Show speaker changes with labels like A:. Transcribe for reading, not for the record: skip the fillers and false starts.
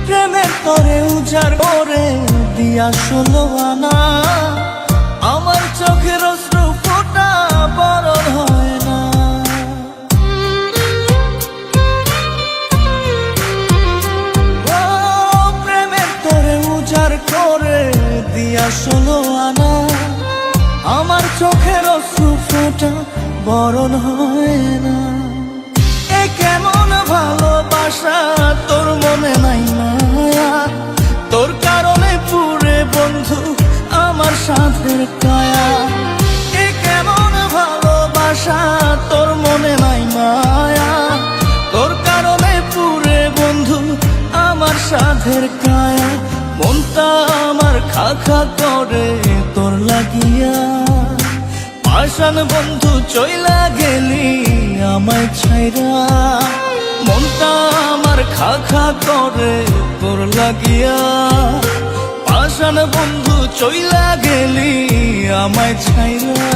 A: প্রেমের তরে উজাড় করে দিয়া 16 আনা, আমার চোখের অশ্রু ফোঁটা বরণ হয় না। ও প্রেমের তরে উজাড় করে দিয়া 16 আনা, আমার চোখের অশ্রু ফোঁটা বরণ হয় না। এ কেমন ভালোবাসা তোর মনে নাই মায়া, তোর কারণে পুরে বন্ধু আমার সাথের কায়া। এ কেমন ভালোবাসা তোর মনে নাই মায়া, তোর কারণে পুরে বন্ধু আমার সাথের কায়া। মনটা আমার খা খা করে তোর লাগিয়া, পাষাণ বন্ধু চইলা গেলি আমায় ছাইরা। মনটা আমার খা খা করে তোর লাগিয়া, পাষাণ বন্ধু চইলা গেলি আমায় ছাইরা।